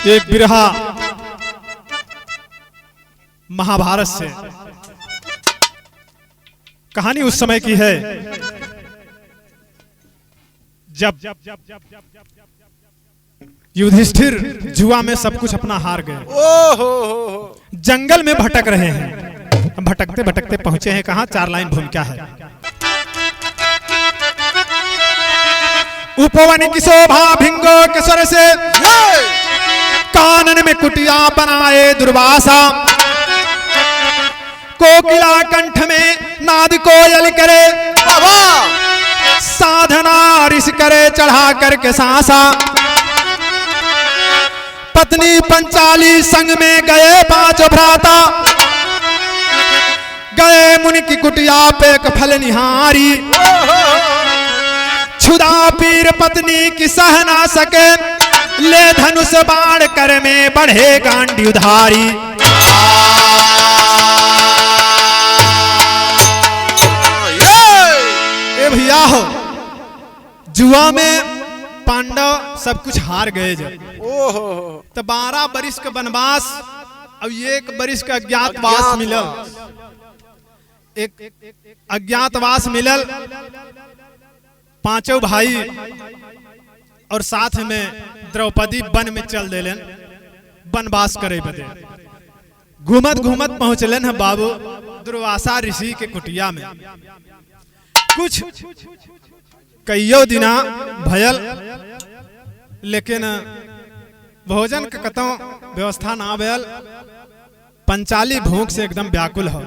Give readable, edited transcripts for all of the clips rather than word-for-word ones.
एक बिरहा महाभारत से कहानी उस समय की है जब युधिष्ठिर जुआ में सब कुछ अपना हार गए। जंगल में भटक रहे हैं। भटकते भटकते पहुंचे हैं कहां? 4 लाइन भूमिका है। उपवन की शोभा भिंगो के स्वर से कानन में कुटिया बनाए दुर्वासा। कोकिला कंठ में नाद कोयल करे साधना ऋषि करे चढ़ा करके सांसा। पत्नी पंचाली संग में गए 5 भ्राता। गए मुनि की कुटिया पे एक फल निहारी। क्षुधा पीर पत्नी की सह ना सके ले धनुष बाण कर में बढ़े गांडी उधारी। ए भैया हो जुआ में पांडव सब कुछ हार गए जब तो 12 बरिस का वनवास अब 1 बरिस का अज्ञातवास मिलल। एक अज्ञातवास मिलल। 5 भाई और साथ में द्रौपदी वन में चल देलन वनवास करे बदे। घूमत घूमत पहुंचलन है बाबू दुर्वासा ऋषि के कुटिया में। कुछ कईयो दिना भयल लेकिन भोजन के कतौ व्यवस्था ना भयल। पंचाली भूख से एकदम व्याकुल हो।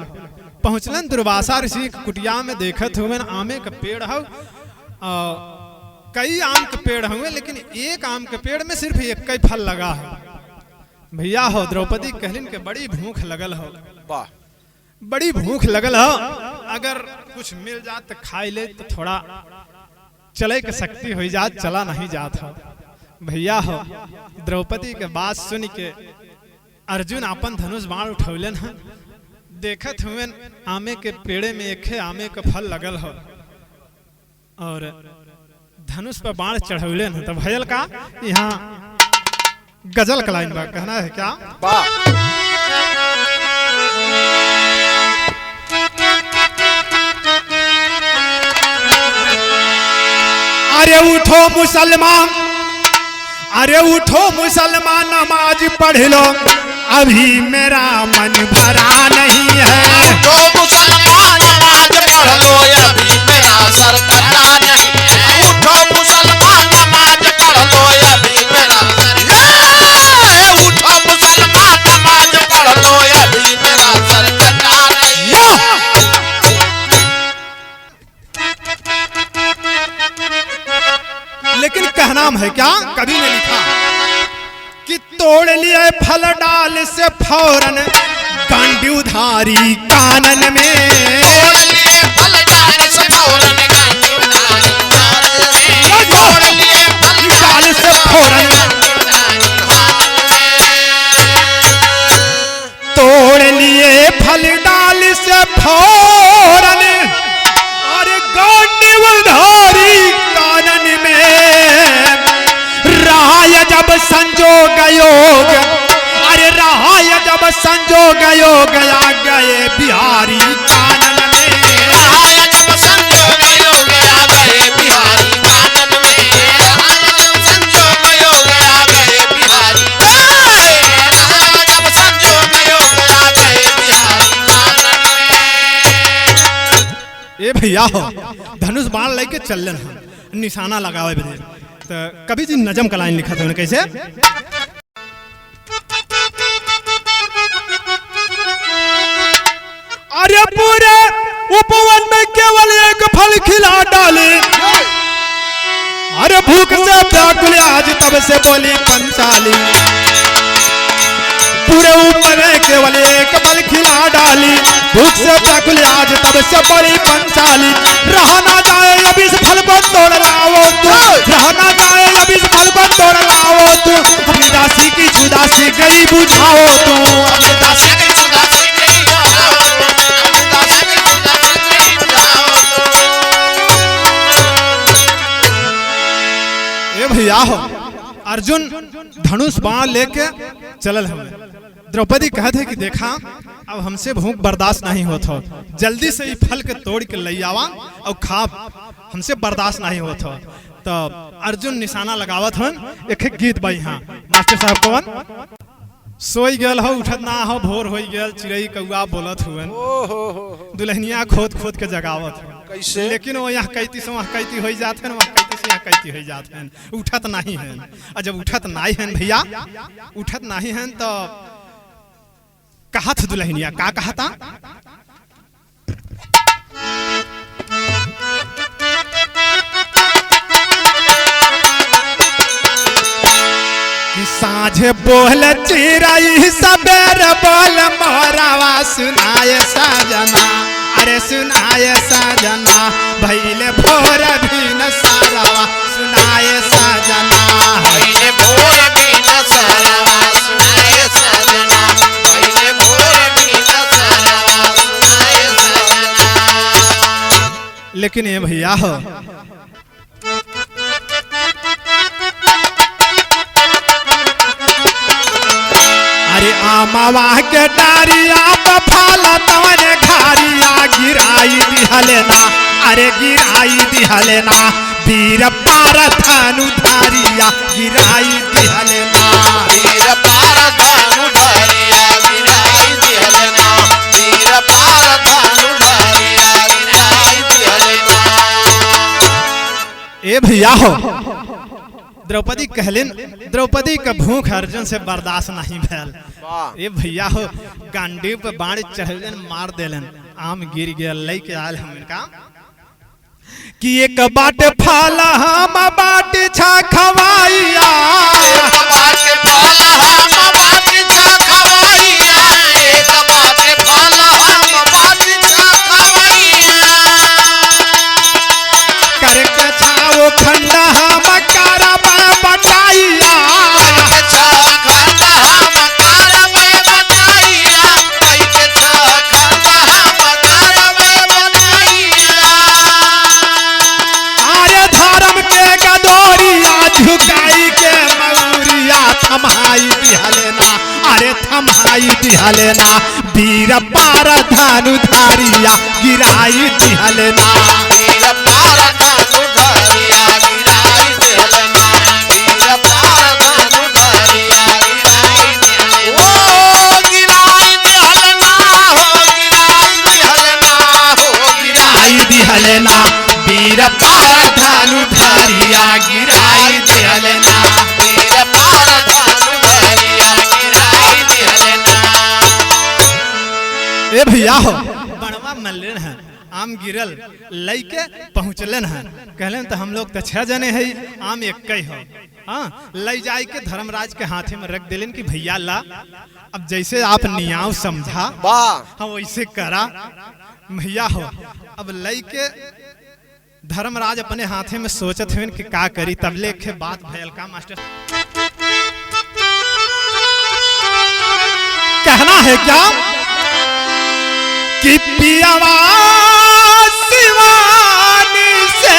पहुंचलन दुर्वासा ऋषि के कुटिया में। देखत हुए आमे का पेड़ हो कई आम के पेड़ हुए लेकिन एक आम के पेड़ में सिर्फ 1 ही फल लगा है। भैया हो द्रौपदी कहलिन के बड़ी भूख लगल हो। वाह बड़ी भूख लगल हो। अगर कुछ मिल जात तो खाई ले तो थोड़ा चले के शक्ति हो जात। चला नहीं जात हो। भैया हो द्रौपदी के बात सुन के अर्जुन अपन धनुष बाण उठौलन है। देखत हुए आमे के पेड़े में 1 आमे का फल लगल हो और धनुष पर बाण चढ़ौले हैं। तो भयल का यहाँ गजल का लाइन बा कहना है क्या? अरे उठो मुसलमान, अरे उठो मुसलमान नमाज पढ़ लो अभी मेरा मन भरा नहीं है। उठो मुसलमान नमाज पढ़ लो अभी मेरा सर कटा नहीं है। उठो मुसलमान नमाज पढ़ लो अभी मेरा सर। उठो मुसलमान नमाज पढ़ लो अभी मेरा सर कटा नहीं है। लेकिन कहनाम है क्या? कवि ने लिखा कि तोड़ लिए फल डाल से फौरन गांडी उधारी कानन में। तोड़ लिए फल डाल से फौरन गांडी उधारी कानन में। तोड़ लिए फल डाल से फौरन, तोड़ लिए फल डाल से फौरन और गांडी उधारी कानन में। रहा जब संजोग योग, अरे रहा जब संजोग योग आ गए बिहारी ए भैया हो धनुष बाण लेके चलन हम निशाना लगावे बदे तो कभी जी नजम का लाइन लिखा था कैसे अरे पूरे उपवन में केवल एक फल खिला डाले अरे भूख से व्याकुल आज तब से बोली पंचाली पूरे ऊपर में केवल एक फल खिला डाली भूख से व्याकुल आज तब से बोली पंचाली रहा ना जाए अब इस फल को तोड़ लाओ तू रहा ना जाए अब इस फल को तोड़ लाओ तू अपनी दासी की जुदासी गई बुझाओ तू अपनी दासी की जुदासी गई बुझाओ भैया हो अर्जुन धनुष बाण लेके चलल हमें द्रौपदी कहते कि देखा अब हमसे भूख बर्दाश्त नहीं होता जल्दी से ही फल के तोड़ के ले आवा और खा हमसे बर्दाश्त नहीं होता तो अर्जुन निशाना लगावत हन एक गीत बाई हाँ मास्टर साहब कौन सोई गल हो उठत ना हो भोर हो गल चिड़ई कौआ बोलत हुन दुल्हनिया खोद खोद के जगावत कैसे लेकिन वो यहाँ कैती से वहाँ कैती हो जाते हैं वहाँ कैती से यहाँ कैती हो जाते हैं उठत नहीं है और जब उठत नहीं है भैया उठत नहीं है तो कहत दुल्हनिया का कहता साझे बोल चिराई सबेर बोल मोरावा सुनाए साजना अरे सुनाए साजना भैले भोर भी न सारावा सुनाए साजना भैले भोर भी न सारावा सुनाए साजना भैले भोर भी न सारावा सुनाए साजना लेकिन ये भैया हो अरे आमावा के डारिया बफाला तवरे घारिया गिराई दिहलेना अरे गिराई दिहलेना वीर पारथानु धारिया गिराई दिहलेना वीर पारथानु धारिया गिराई दिहलेना वीर पारथानु धारिया गिराई दिहलेना ए भैया हो द्रौपदी कहलिन द्रौपदी का भूख अर्जुन से बर्दाश्त नहीं भैल ए भैया हो गांडी पे बाण चढ़लन मार देलन आम गिर गया लेके आयल हम इनका कि एक बाट फाला हम बाट छा खवाइया एक बाट फाला हम बाट छा खवाइया एक बाट फाला हम बाट छा खवाइया करके छाओ खंडा हम करबा बटाइया करके छा खंडा हम करबे बटाइया करके छा खंडा हम करबे बटाइया अरे धर्म के गदोरिया झुकाई के मौरिया थमाई दिहलेना अरे थमाई दिहलेना वीर पारथानु धारिया गिराई दिहलेना वीर पारथानु धारिया गिराई दिहलेना वीर पारथानु धारिया गिराई दिहलेना ओ गिराई दिहलेना हो गिराई दिहलेना हो गिराई दिहलेना वीर पारथानु धारिया गिराई दिहलेना वीर पारथानु धारिया गिराई दिहलेना ए भैया हो बड़वा मल्लन है आम गिरल लइके पहुँचलन है कहलन तो हम लोग तो 6 जने है आम एक हो हाँ लई जाए के धर्मराज के हाथे में रख दिलन कि भैया ला अब जैसे आप नियाव समझा हाँ वैसे करा भैया हो अब लई के धर्मराज अपने हाथे में सोचत हुए कि का करी तबले के बात भयल का मास्टर कहना है क्या कि पियावा शिवानी से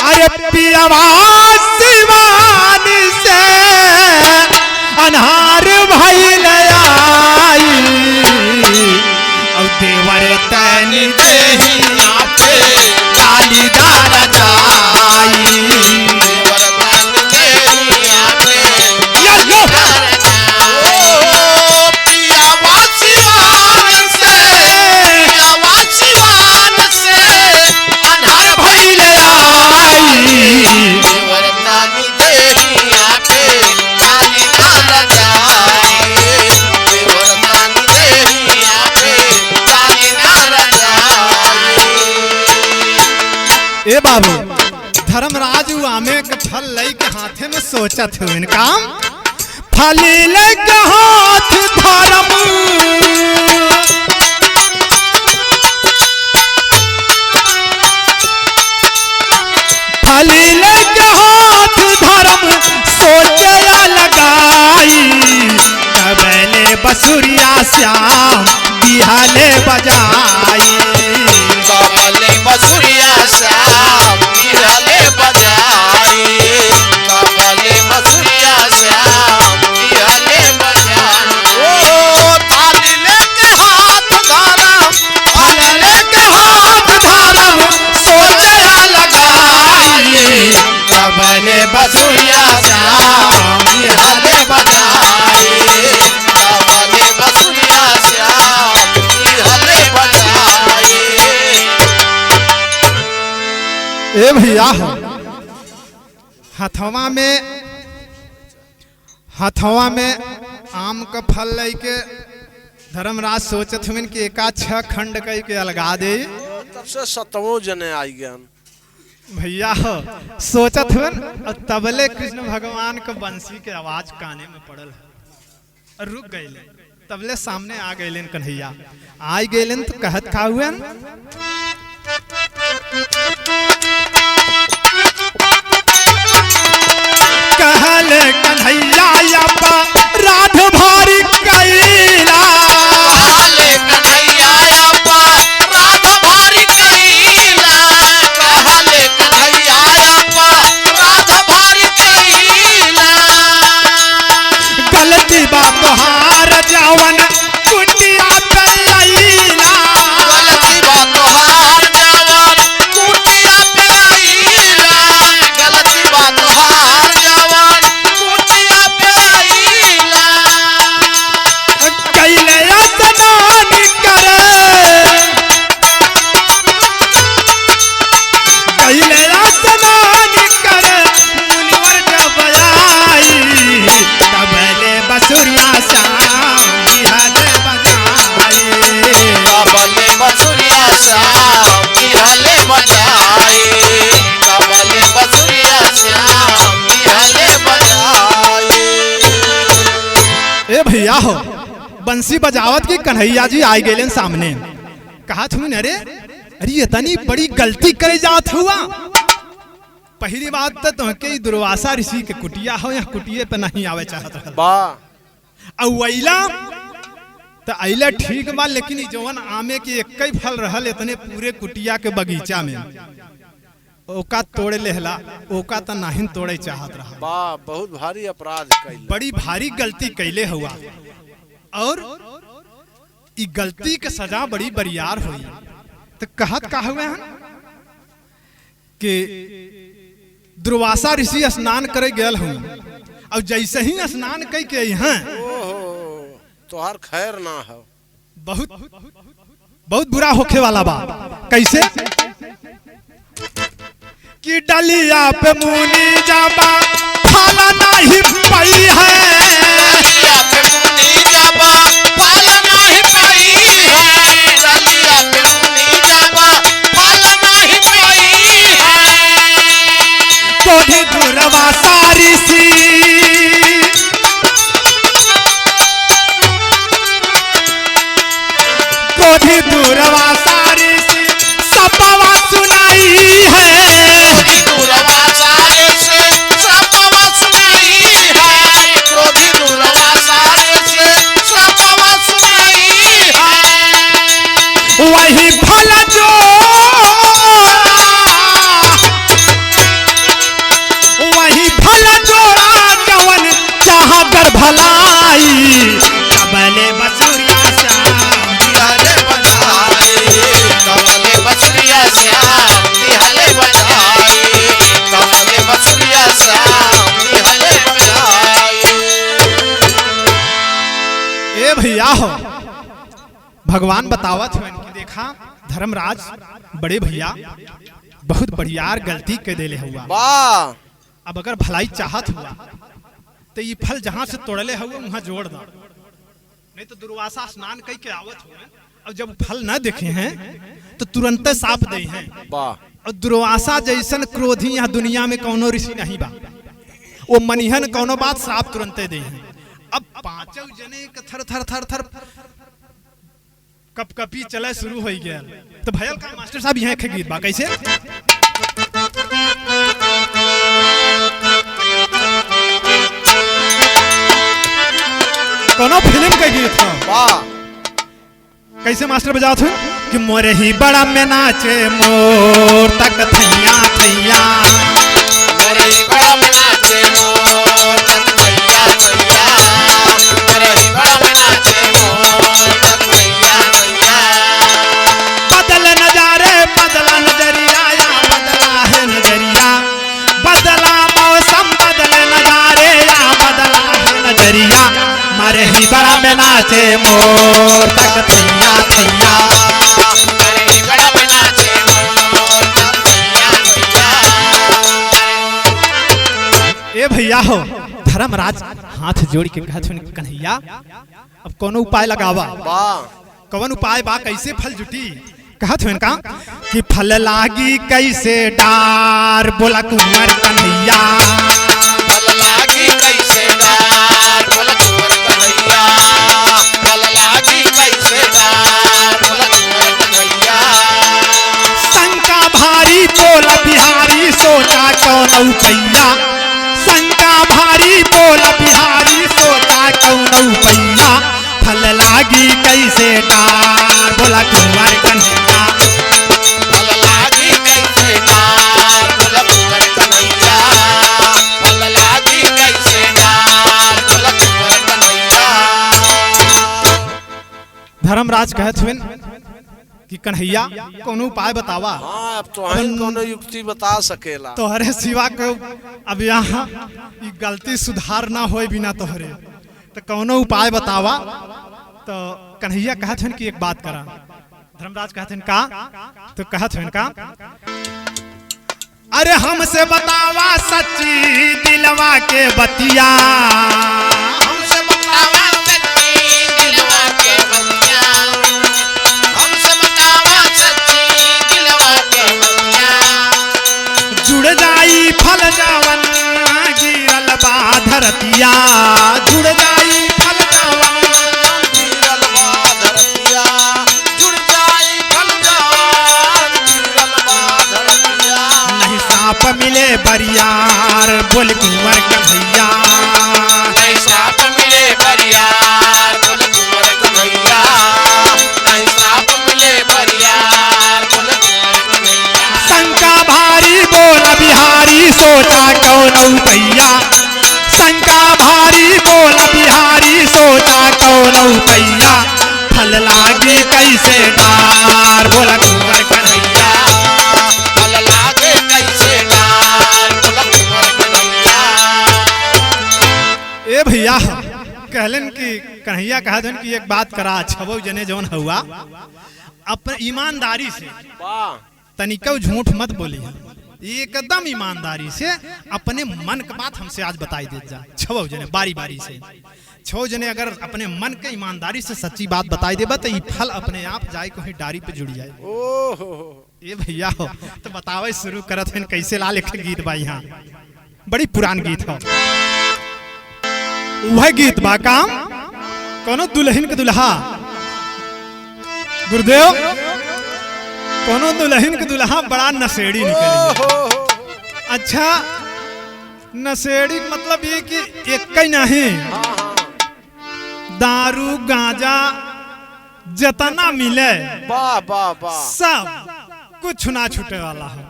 अरे पियावा शिवानी से अनहार भइल आई और देवर तनी देहिया पे कालीदार जाई देवर तन देहिया पे यो ओ पिया वासिवान से माथे में सोचत हुए काम फली लगे हाथ धर्म फली लगे हाथ धर्म सोचे लगाई कबले बसुरिया श्याम बिहाले बजाई कबले बसुरिया श्याम बिहाले बजाई कबले बसुरिया श्याम बिहाले बजाई ओ थाली लेके हाथ धरम थाली लेके हाथ धरम सोचे लगाई कबले बसुरिया श्याम बिहाले बजाई कबले बसुरिया श्याम बिहाले बजाई। ए भैया हथवा में आम का फल लेके धर्मराज सोचत हुए कि एका 6 खंड कई के अलगा दे तब से 7वां जने आई गन भैया सोचत हुए और तबले कृष्ण भगवान का बंसी के आवाज काने में पड़ल और रुक गए तबले सामने आ गए कन्हैया आई गए तो कहत का हुए कहल कन्हैया अब्बा राध भारी कैला कहले कन्हैया अब्बा राध भारी कैला कहले कन्हैया अब्बा राध भारी कैला गलती बा तोहार जवन कुटिया पे आईला गलती बा तोहार जवन कुटिया पे आईला गलती बा तोहार जवन कुटिया पे आईला कैले स्नान करे कैले स्नान करे मुनिवर जब आई तबले बसुरिया श्याम बिहाले बजाई कबले बसुरिया श्याम बिहाले बजाई कबले बसुरिया श्याम बिहाले बजाई। ए भैया हो बंसी बजावत की कन्हैया जी आई गए सामने कहा तुम अरे इतनी बड़ी गलती करे जात हुआ पहली बात तो तुमके दुर्वासा ऋषि के कुटिया हो या कुटिये पे नहीं आवे चाहत रहल वाह अइला तो अइला ठीक बा लेकिन ई जवन आमे के एक ही फल रहल इतने पूरे कुटिया के बगीचा में ओका तोड़े लेहला ओका तो नहीं तोड़े चाहत रहा वाह बहुत भारी अपराध कैले बड़ी भारी गलती कैले हुआ और ई गलती के सजा बड़ी बरियार हुई तो कहत का हुए हैं कि दुर्वासा ऋषि स्नान करे गयल हूँ और जैसे ही स्नान कई के हैं ओहो तोहार खैर ना हो बहुत बुरा होखे वाला बा कैसे कि डलिया पे मुनी जाबा फल नहीं पाई है रलिया पे मुनि जाबा फल नहीं पाई है रलिया पे मुनि जाबा फल नहीं पाई है कोढ़ी दुर्वासा ऋषि कोढ़ी दुर्वासा ऋषि सबवा सुनाई है दुर्वासा ऋषि सबवा सुनाई है क्रोधी दुर्वासा ऋषि सबवा सुनाई है वही फल जो वही फल जोड़ा जवन चाह कर भलाई कबले बसुरिया श्याम बिहाले बजाई कमले बसुरिया श्याम बिहाले बजाई कमले बसुरिया श्याम बिहाले बजाई। ए भैया हो भगवान बतावत हो इनकी देखा धर्मराज बड़े भैया बहुत बढ़ियार गलती के देले हुआ वाह अब अगर भलाई चाहत हुआ तो ये फल जहां से तोड़ले हुए वहां जोड़ दो नहीं तो दुर्वासा स्नान कई के आवत हुए और जब फल न देखे हैं तो तुरंत साफ दे हैं वाह और दुर्वासा जैसन क्रोधी यहाँ दुनिया में कौनो ऋषि नहीं बा वो मनिहन कोनो बात श्राप तुरंते दे। अब पांचों जने थर थर थर थर कपकपी चले शुरू हो गया। तो भयल का मास्टर साहब यहाँ के गीत बा कैसे कोनो फिल्म का गीत है वाह कैसे मास्टर बजाओ थे कि मोरे ही बड़ा में नाचे मोर तक थैया थैया मोरे ही बड़ा में नाचे मोर तक थैया थैया मोरे ही बड़ा में नाचे मोर तक थैया थैया बदल नजारे बदला नजरिया या बदला है नजरिया बदला मौसम बदले नजारे या बदला है नजरिया मारे ही बड़ा में नाचे मोर तक थैया थैया मोरे ही बड़ा में नाचे मोर तक थैया थैया। ए भैया हो धर्मराज हाथ जोड़ के कहत हन कन्हैया अब कोनो उपाय लगावा। वाह कौन उपाय बा कैसे फल जुटी कहत हन का कि फल लागी कैसे डार बोला कुंवर कन्हैया फल लागी कैसे डार बोला कुंवर कन्हैया फल लागी कैसे डार बोला कुंवर कन्हैया शंका भारी बोला बिहारी सोचा कौन पैया शंका भारी बोला बिहारी सोचा कौन पैया फल लागी कैसे डार बोला कुंवर कन्हैया फल लागी कैसे डार बोला कुंवर कन्हैया फल लागी कैसे डार बोला कुंवर कन्हैया। धर्मराज कहत हुए कि कन्हैया कोनो उपाय बतावा। हाँ अब तो हम कोनो युक्ति बता सकेला तोहरे सिवा को अब यहाँ ई गलती सुधार ना होए बिना तोहरे तो कोनो उपाय बतावा। तो कन्हैया कहत हन कि एक बात करा। धर्मराज कहत हन का तो कहत हन का अरे हमसे बतावा सच्ची दिलवा के बतिया हमसे बतावा सच्ची दिलवा के बतिया हमसे बतावा सच्ची दिलवा के बतिया जुड़ जाई फल जावन गिरल बा धरतिया जुड़ जाई फल जावन गिरल बा धरतिया जुड़ जाई फल जावन गिरल बा धरतिया नहीं सांप मिले बरियार बोल कुंवर कन्हैया नहीं साप मिले बरियार बोल कुंवर कन्हैया नहीं साप मिले बरियार बोल कुंवर कन्हैया शंका भारी बोल बिहारी सोचा कौन पैया शंका भारी बोल बिहारी सोचा कौन पैया फल लागी कैसे डार बोल कुंवर कन्हैया फल लागे कैसे डार बोल कुंवर कन्हैया। ए भैया कहलन कि कन्हैया कहन कि एक बात करा छबो जने जौन हुआ अपन ईमानदारी से वाह तनिको झूठ मत बोली एकदम ईमानदारी से अपने मन का बात हमसे आज बताई दे जा। छो जने बारी बारी से छो जने अगर अपने मन के ईमानदारी से सच्ची बात बताई देबा तो ये फल अपने आप जाए को डारी पे जुड़ जाए। ओहो ये भैया हो तो बतावे शुरू करत हैं कैसे ला लिखे गीत बा यहाँ बड़ी पुरान गीत हो वह गीत बा काम कोनो दुल्हन के दुल्हा गुरुदेव कोनो दुल्हन के दुल्हा बड़ा नशेड़ी निकली। अच्छा नशेड़ी मतलब ये कि एक ही नहीं दारू गांजा जतना मिले वाह वाह वाह सब कुछ ना छूटे वाला है।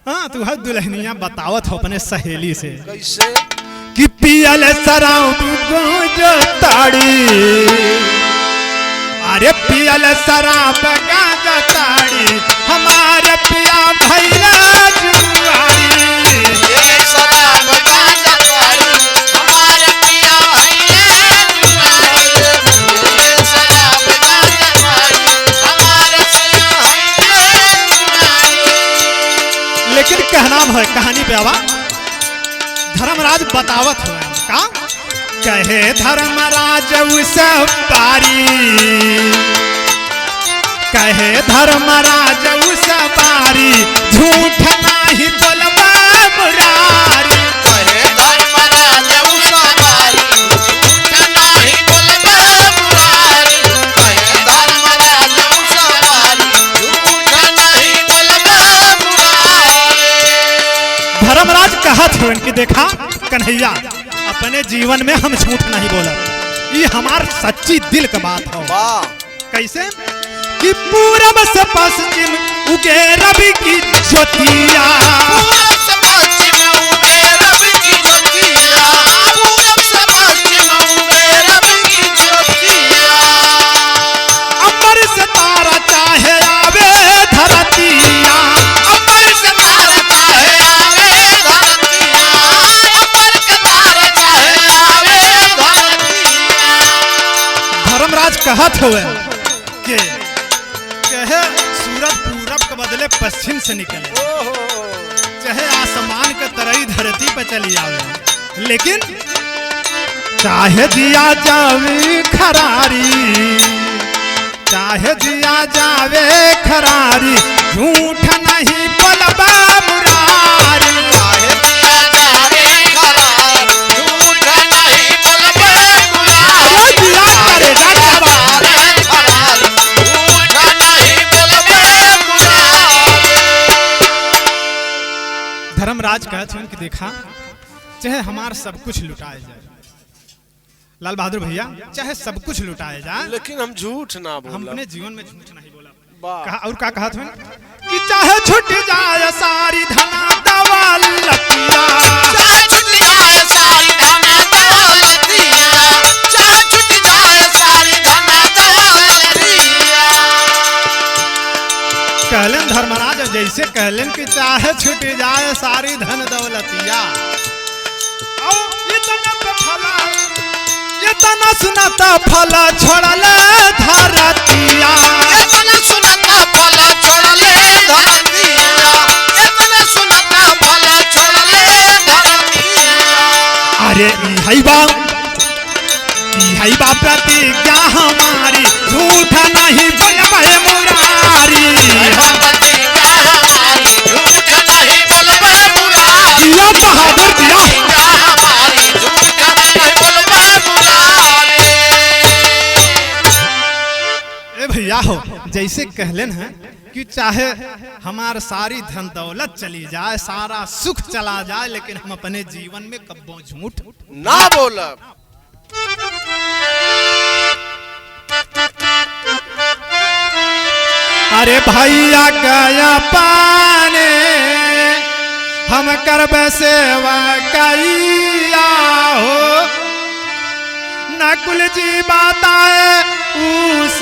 हाँ तू हर दुल्हनिया बतावत हो अपने सहेली से कैसे कि पियल शराब गूंजो ताड़ी अरे पियल शराब गांजा ताड़ी हमारे पिया भैया जुआरी ये शराब गांजा ताड़ी हमारे पिया भैया जुआरी ये शराब गांजा ताड़ी हमारे पिया भैया जुआरी। लेकिन कहना है कहानी पे आवा धर्मराज बतावत हो का कहे धर्मराज उस पारी कहे धर्मराज उस पारी झूठ नाही बोलबा मुरारी कहे धर्मराज कि देखा कन्हैया अपने जीवन में हम झूठ नहीं बोला, ये हमार सच्ची दिल का बात हो। कैसे कि पूरब से पश्चिम उगे रवि की ज्योतिया, पूरब से पश्चिम उगे रवि की ज्योतिया, पूरब से पश्चिम उगे रवि की ज्योतिया। अमर से तारा चाहे आवे धरतिया, अमर से तारा चाहे आवे धरतिया, अमर के तारा चाहे आवे धरतिया। धर्मराज कहत हुए कि कहे सूरज पूरब के बदले पश्चिम से निकले, चाहे आसमान के तरई धरती पे चली आवे, लेकिन चाहे दिया जावे खरारी, चाहे दिया जावे खरारी, झूठ नहीं बोलबा मुरारी। चाहे दिया जावे खरारी, झूठ नहीं बोलबा मुरारी। दिया करे जावे खरारी, झूठ नहीं बोलबा मुरारी। धर्मराज कहते हैं कि देखा चाहे हमार सब कुछ लुटाए जाए, लाल बहादुर भैया चाहे सब कुछ लुटाए जाए, लेकिन हम झूठ ना बोला। हम अपने जीवन में झूठ नहीं बोला। वाह। कहा और क्या कहा था कि चाहे छूट जाए सारी धना दौलतिया, चाहे छूट जाए सारी धना दौलतिया, चाहे छूट जाए सारी धना दौलतिया। कहलन धर्मराज जैसे कहलन कि चाहे छूट जाए सारी धन दौलतिया, इतना सुनता फल छोड़ले धरतिया, इतना सुनता फल छोड़ले धरतिया, इतना सुनता फल छोड़ले धरतिया। अरे ई बा प्रतिज्ञा हमारी, झूठ नहीं बोलबे मुरारी। प्रतिज्ञा हमारी, झूठ नहीं बोलबे मुरारी। दिया बहादुर दिया। प्रतिज्ञा हमारी, झूठ नहीं बोलबे मुरारी। ए भैया हो जैसे कहलन है कि चाहे हमार सारी धन दौलत चली जाए, सारा सुख चला जाए, लेकिन हम अपने जीवन में कब्बो झूठ ना बोलब। अरे भैया गया पाने हम करबे सेवा कैया हो, नकुल जी बताए उस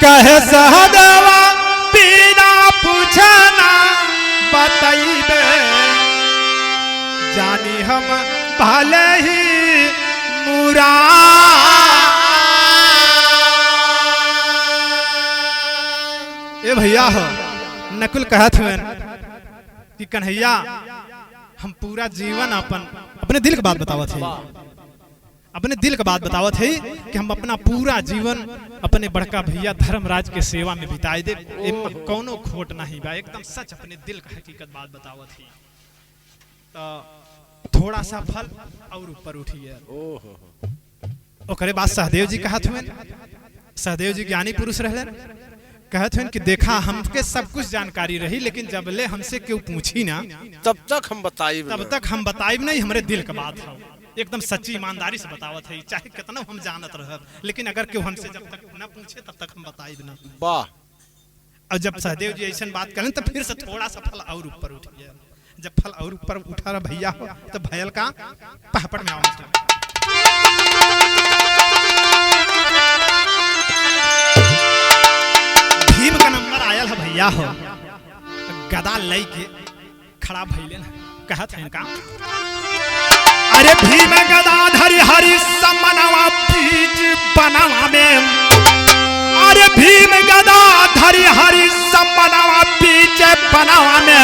कहे सहदेवा बिना पूछना बताइबे, जानी हम भले ही मुरा। ए भैया हो नकुल कहत हुए कि कन्हैया हम पूरा जीवन अपने दिल की बात बतावत है, अपने दिल की बात बतावत है कि हम अपना पूरा जीवन अपने बड़का भैया धर्मराज के सेवा में बिताए दे, कोनो खोट नहीं बा, एकदम सच अपने दिल का हकीकत बात बतावत है। तो थोड़ा सा फल और ऊपर उठिए। ओकरे बाद सहदेव जी कहत हुए, सहदेव जी ज्ञानी पुरुष रहले, कहत हुए कि देखा हमके सब कुछ जानकारी रही, लेकिन जबले हमसे क्यों पूछी ना तब तक हम बताइब, तब तक हम बताइब नहीं, हमरे दिल का बात है, एकदम सच्ची ईमानदारी से बतावत है, चाहे कितना हम जानत रह, लेकिन अगर क्यों हमसे जब तक न पूछे तब तक हम बताइब ना। वाह। और जब सहदेव जी ऐसा बात करें तो फिर से थोड़ा सा फल और ऊपर उठ गया। जब फल और ऊपर उठा रहा भैया हो तो भयल का पहपट में आओ। भीम का नंबर आयल है भैया हो, गदा लई के खड़ा भइले न, कहत है का अरे भीम गदा धरि हरि समनवा बीच बनवा में, अरे भीम गदा धरि हरि समनवा बीच बनवा में,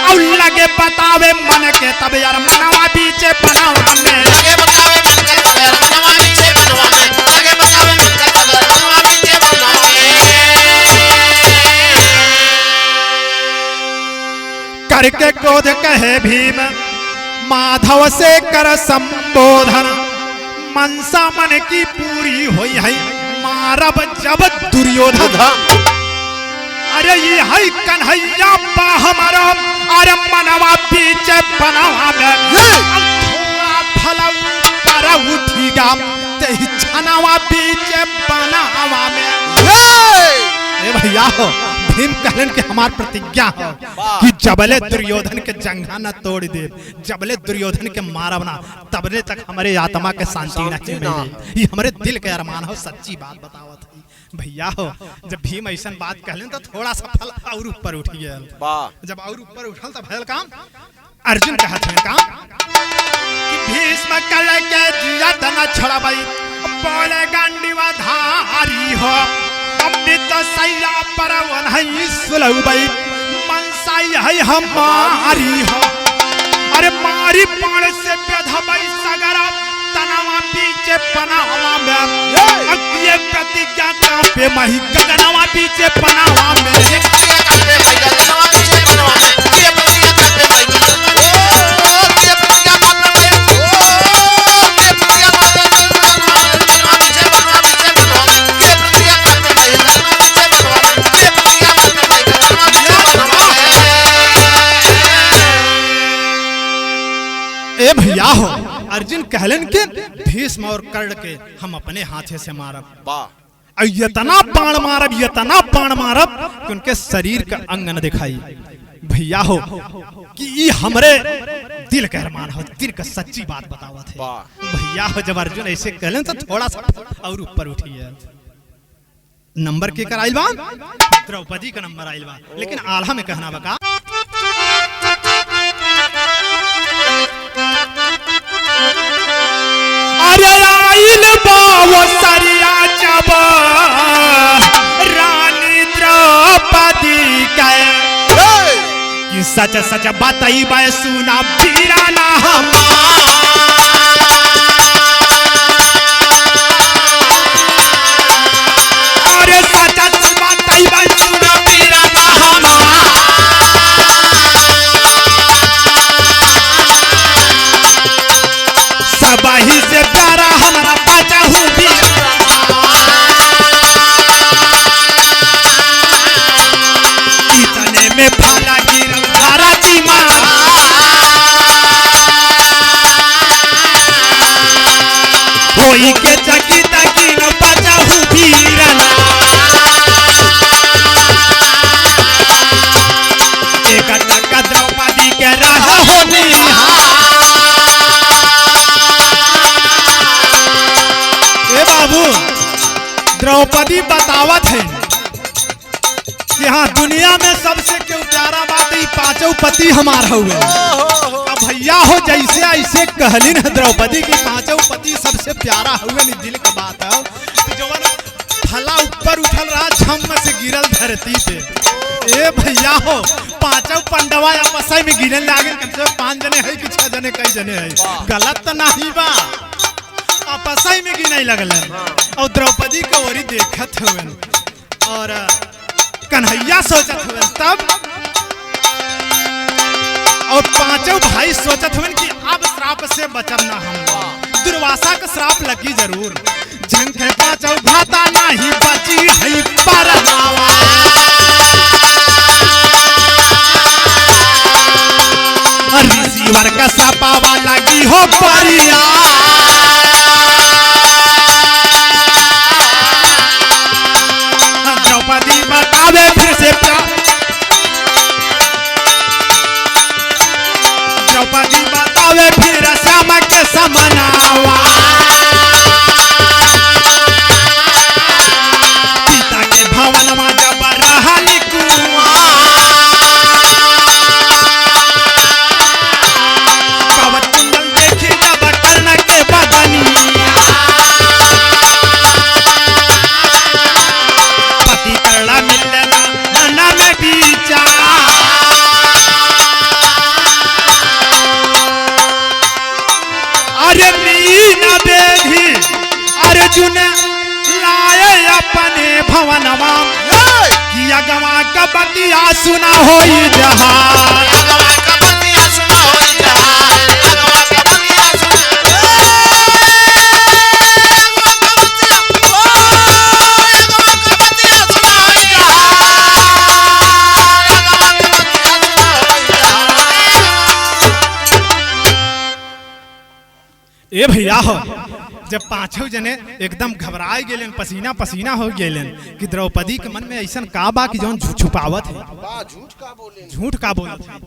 और लगे बतावे मन के तब यार मनवा बीच बनवा में, लगे बतावे मन के तब यार मनवा बीच बनवा में, लगे बतावे मन के तब यार मनवा बीच बनवा में। करके क्रोध कहे भीम माधव से कर संबोधन, मनसा मन की पूरी हुई है, मारब जब दुर्योधन। अरे ये है कन्हैया बा हमारा, अरे मनवा बीच बनावा में थोड़ा फला पर उठीगा ते छनावा बीच बनावा में। ए भैया हो, भीम कहलन के हमार प्रतिज्ञा हो कि जबले दुर्योधन के जंघा न तोड़ दे, जबले दुर्योधन के मारब ना, तबले तक हमारे आत्मा के शांति न मिले। ये हमारे दिल के अरमान हो, सच्ची बात बतावत है भैया हो। जब भीम ऐसा बात कहलन तो थोड़ा सा फल और ऊपर उठ गया। जब और ऊपर उठल तो भयल काम अर्जुन कहत है काम कि भीष्म कल के जिया तना छोड़ा भाई, बोले गांडीवा धारी हो, अमृत सैया पर वनहि सुलऊ भाई, मनसाई है हमारी हो। अरे मारी पाण से बेधबई सगरा तनावा पीछे पनावा में, ये प्रतिज्ञा पे मही गगनवा पीछे पनावा में। ए भैया हो, अर्जुन कहलन के भीष्म और कर्ण के हम अपने हाथे से मारब, इतना बाण मारब, इतना बाण मारब कि उनके शरीर का अंग न दिखाई। भैया हो कि ये हमरे दिल का अरमान हो, दिल का सच्ची बात बतावत है भैया हो। जब अर्जुन ऐसे कहलन तो थोड़ा सा और ऊपर उठी है। नंबर के कर आइल बा, द्रौपदी का नंबर आइल बा, लेकिन आल्हा में कहना बका अरे आइल बावो सरिया जब रानी द्रौपदी के कि सच सच बताई बा सुना बीराना अरे सच सच बताई बा सुना बीराना सबही से प्यारा हमारा बचा हूँ भी, इतने में भाला गिरल धारा जी मारा, होई के चकी तकी न बचा हूँ भीरना, एक टका द्रौपदी के रहा हो निहार। बाबू द्रौपदी बतावत है कि हाँ दुनिया में सबसे क्यों प्यारा बात ही पांचों पति हमारा हुए। अब भैया हो जैसे ऐसे कहलिन है द्रौपदी की पांचों पति सबसे प्यारा हुए, दिल का बात है तो जो फला ऊपर उठल रहा झम से गिरल धरती पे। ए भैया हो पांचों पंडवा आपस में गिरने लागे, कम से 5 जने है कि 6 जने कई जने है, गलत तो नहीं बा, आपसाई में गिनाई लगल और द्रौपदी का ओरी देखत हुए और कन्हैया सोचत हुए तब, और पांचों भाई सोचत हुए कि अब श्राप से बचब ना हम, दुर्वासा का श्राप लगी जरूर, जंग के पांचों भाता नहीं बची है परनावा। ऋषिवर का सपावा लगी हो परिया, द्रौपदी बतावे फिर से द्रौपदी बतावे फिर श्याम के समनावा, पिता के भवन में जब रहली कुआं, कवच कुंडल देखी जब कर्ण के बदनिया, पति करला मिलना नन्ना में बीचा, अरे मीना बेधी अर्जुन लाए अपने भवनमा, किया गवा का बतिया सुना होई जहां, ए भैया हो, जब पांचों जने एकदम घबराए गेलन, पसीना पसीना हो गेलन कि द्रौपदी के मन में ऐसा का बा कि जौन छुपावत है, झूठ का बोलत है।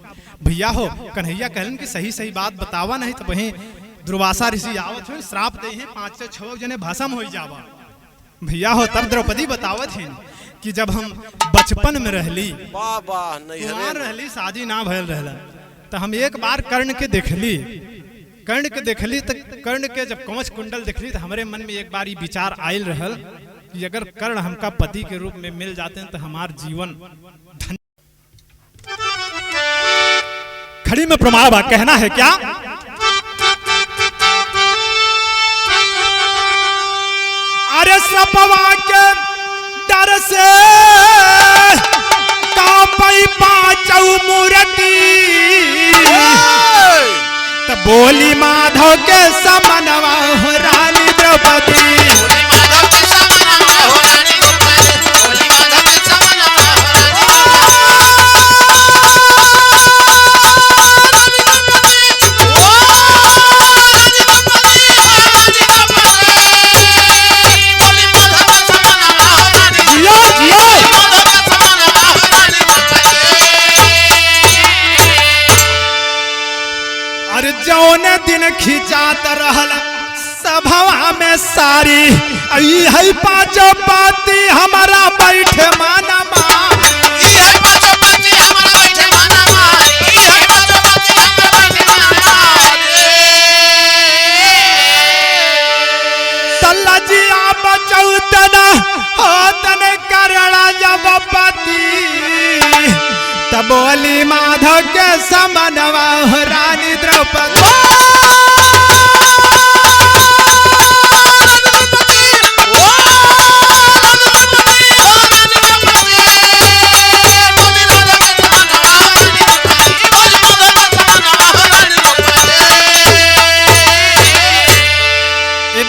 भैया हो, कन्हैया कहलन कि सही सही बात बतावा, नहीं तो वहीं दुर्वासा ऋषि आवत हो, श्राप दे हैं, 5 से 6 जने भस्म हो जावा। भैया हो, तब द्रौपदी बतावत है कि जब हम बचपन में रहली, कुंवार रहली, शादी ना भयल रहला, तो हम एक बार कर्ण के देखली तो कर्ण के जब कवच कुंडल देखली तो हमारे मन में एक बार ये विचार आयल रहल कि अगर कर्ण हमका पति के रूप में मिल जाते हैं तो हमार जीवन धन्य। खड़ी में प्रमाण बा, कहना है क्या? अरे सपवा के डर से कांपई पांचौ मूर्ति, बोली माधव के समनवा हो रानी द्रौपदी। जौन दिन खिंचात रहल सभवा में सारी, है 5 पाती हमारा बैठे मानमा, तल्लजिया बचौतना होतन करड़ा जब पति, बोली माधव के समनवा रानी द्रौपदी।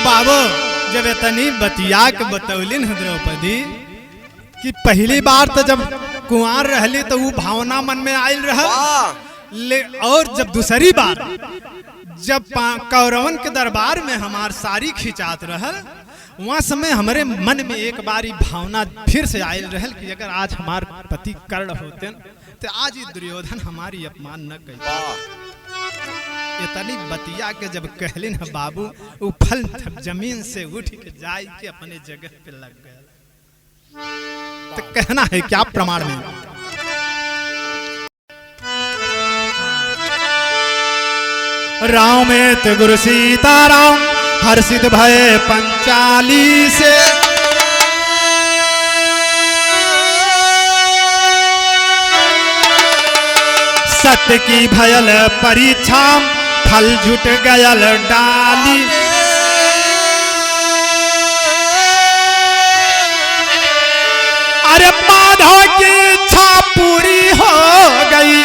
बाबू जब इतनी बतिया के बतौलिन द्रौपदी कि पहली बार तो जब कुंवार रहली तो वो भावना मन में आयल रहा, और जब दूसरी बार जब कौरवन के दरबार में हमार सारी खिंचात रहल, वहाँ समय हमारे मन में एक बार भावना फिर से आयल रहल कि अगर आज हमार पति कर्ण होते तो आज ही दुर्योधन हमारी अपमान न कर। इतनी बतिया के जब कहलिन है बाबू, वो फल जमीन से उठ के जाए के अपने जगह पे लग गया। तो कहना है क्या प्रमाण में? राम में तो गुरु सीताराम हर्षित भय पंचाली से, सत्य की भयल परीक्षा फल झूठ गयल डाली, अरे माधव की इच्छा पूरी हो गई,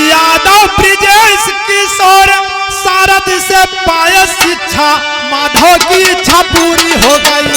यादव ब्रिजेश किशोर सारद से पाए शिक्षा, माधव की इच्छा पूरी हो गई।